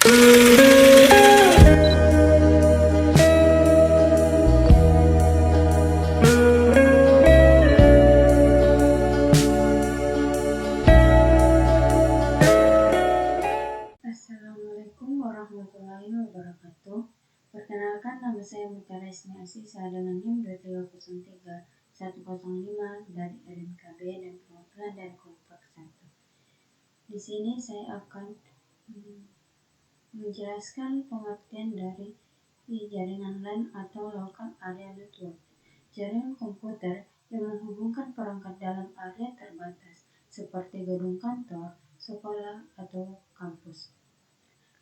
Assalamualaikum warahmatullahi wabarakatuh. Perkenalkan, nama saya Mutiara Ismi Asisa dengan NIM 2303105 dari RMKB dan perwakilan dari kelompok 1. Di sini saya akan menjelaskan pengertian dari jaringan LAN atau Local Area Network. Jaringan komputer yang menghubungkan perangkat dalam area terbatas seperti gedung kantor, sekolah, atau kampus.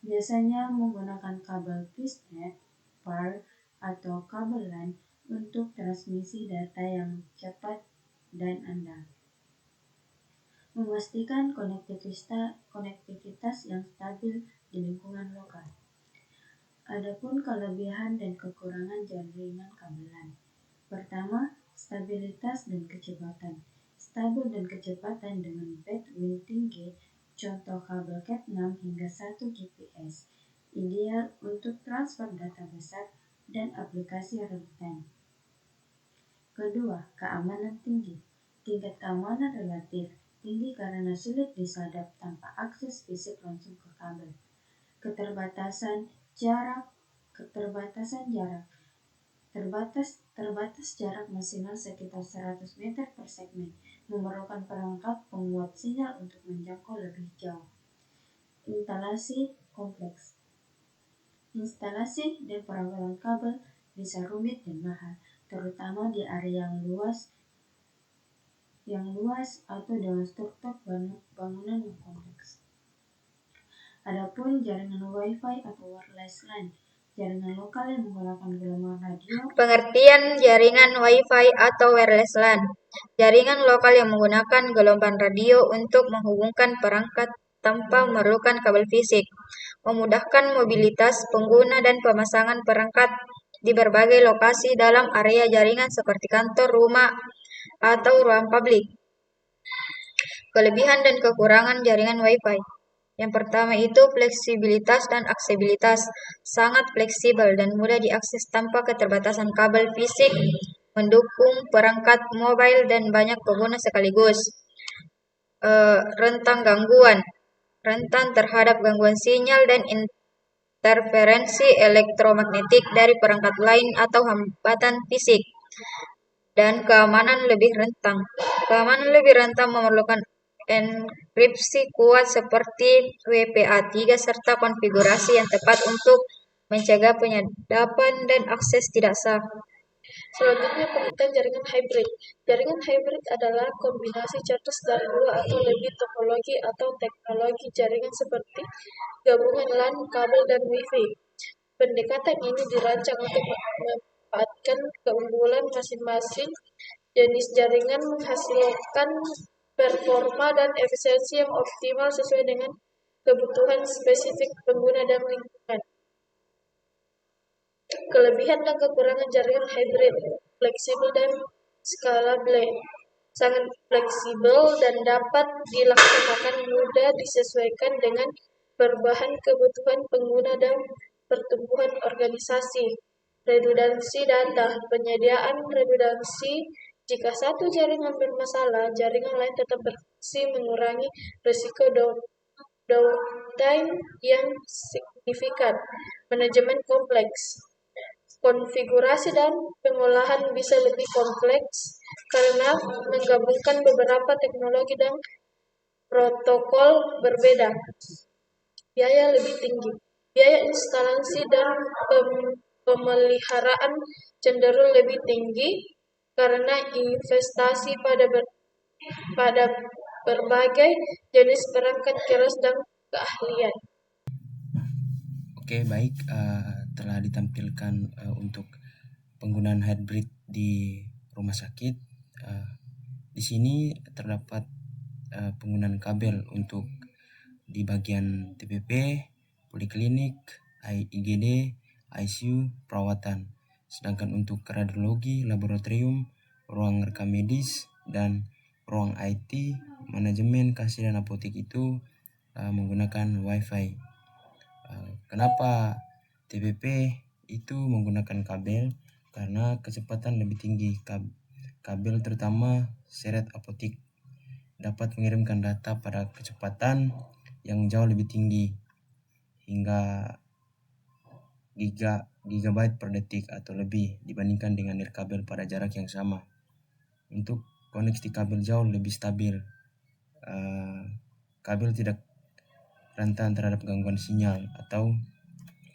Biasanya menggunakan kabel fishnet, PAR, atau kabel LAN untuk transmisi data yang cepat dan andal. Memastikan konektivitas yang stabil di lingkungan lokal. Adapun kelebihan dan kekurangan jaringan kabel LAN. Pertama, stabilitas dan kecepatan. Stabil dan kecepatan dengan bandwidth tinggi. Contoh kabel Cat6 hingga 1 Gbps, ideal untuk transfer data besar dan aplikasi real-time. Kedua, keamanan tinggi. Tingkat keamanan relatif tinggi karena sulit disadap tanpa akses fisik langsung ke kabel. Keterbatasan jarak. Terbatas jarak maksimal sekitar 100 meter per segmen, memerlukan perangkat penguat sinyal untuk menjangkau lebih jauh. Instalasi kompleks. Instalasi dan perawatan kabel bisa rumit dan mahal, terutama di area yang luas atau dengan struktur bangunan yang kompleks. Adapun jaringan Wi-Fi atau wireless LAN, jaringan lokal yang menggunakan gelombang radio. Pengertian jaringan Wi-Fi atau wireless LAN. Jaringan lokal yang menggunakan gelombang radio untuk menghubungkan perangkat tanpa memerlukan kabel fisik, memudahkan mobilitas pengguna dan pemasangan perangkat di berbagai lokasi dalam area jaringan seperti kantor, rumah, atau ruang publik. Kelebihan dan kekurangan jaringan Wi-Fi. Yang pertama itu fleksibilitas dan aksesibilitas. Sangat fleksibel dan mudah diakses tanpa keterbatasan kabel fisik, mendukung perangkat mobile dan banyak pengguna sekaligus. Rentan gangguan. Rentan terhadap gangguan sinyal dan interferensi elektromagnetik dari perangkat lain atau hambatan fisik. Dan keamanan lebih rentan. Keamanan lebih rentan memerlukan enkripsi kuat seperti WPA3 serta konfigurasi yang tepat untuk mencegah penyadapan dan akses tidak sah. Selanjutnya, pengertian jaringan hybrid. Jaringan hybrid adalah kombinasi cerdas dari dua atau lebih topologi atau teknologi jaringan seperti gabungan LAN, kabel, dan Wi-Fi. Pendekatan ini dirancang untuk memanfaatkan keunggulan masing-masing jenis jaringan, menghasilkan performa dan efisiensi yang optimal sesuai dengan kebutuhan spesifik pengguna dan lingkungan. Kelebihan dan kekurangan jaringan hybrid: fleksibel dan scalable. Sangat fleksibel dan dapat dilaksanakan mudah disesuaikan dengan perubahan kebutuhan pengguna dan pertumbuhan organisasi. Redundansi data. Penyediaan redundansi. Jika satu jaringan bermasalah, jaringan lain tetap berfungsi, mengurangi risiko downtime yang signifikan. Manajemen kompleks. Konfigurasi dan pengolahan bisa lebih kompleks karena menggabungkan beberapa teknologi dan protokol berbeda. Biaya lebih tinggi. Biaya instalasi dan pemeliharaan cenderung lebih tinggi karena investasi pada berbagai jenis perangkat keras dan keahlian. Oke, baik, telah ditampilkan untuk penggunaan hybrid di rumah sakit. Di sini terdapat penggunaan kabel untuk di bagian TPP, poliklinik, IGD, ICU, perawatan. Sedangkan untuk radiologi, laboratorium, ruang rekam medis, dan ruang IT, manajemen, kasir, dan apotek itu menggunakan Wi-Fi. Kenapa TPP itu menggunakan kabel? Karena kecepatan lebih tinggi. Kabel terutama seret optik dapat mengirimkan data pada kecepatan yang jauh lebih tinggi, hingga gigabyte per detik atau lebih dibandingkan dengan nirkabel pada jarak yang sama. Untuk koneksi kabel jauh lebih stabil. Kabel tidak rentan terhadap gangguan sinyal atau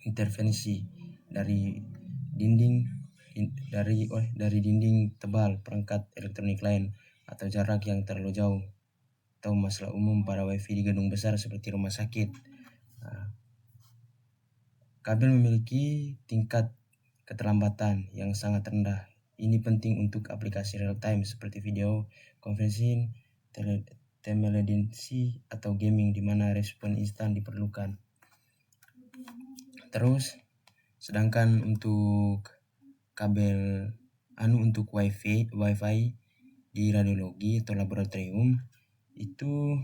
intervensi dari dinding tebal perangkat elektronik lain atau jarak yang terlalu jauh, atau masalah umum pada WiFi di gedung besar seperti rumah sakit. Kabel memiliki tingkat keterlambatan yang sangat rendah. Ini penting untuk aplikasi real time seperti video conferencing, telemedicine atau gaming di mana respon instan diperlukan. Terus, sedangkan untuk kabel untuk WiFi di radiologi atau laboratorium itu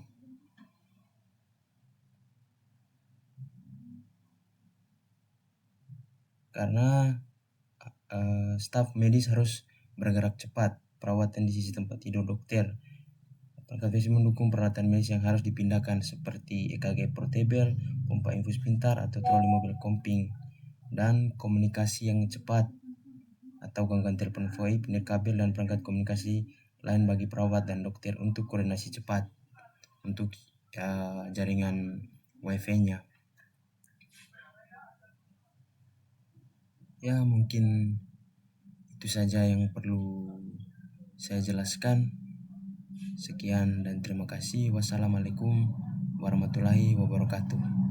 karena staf medis harus bergerak cepat, perawatan di sisi tempat tidur dokter. Perangkat WiFi mendukung peralatan medis yang harus dipindahkan seperti EKG portable, pompa infus pintar atau troli mobil comping, dan komunikasi yang cepat atau gangguan telepon VoIP, nirkabel dan perangkat komunikasi lain bagi perawat dan dokter untuk koordinasi cepat untuk jaringan WiFi-nya. Ya, mungkin itu saja yang perlu saya jelaskan. Sekian dan terima kasih. Wassalamualaikum warahmatullahi wabarakatuh.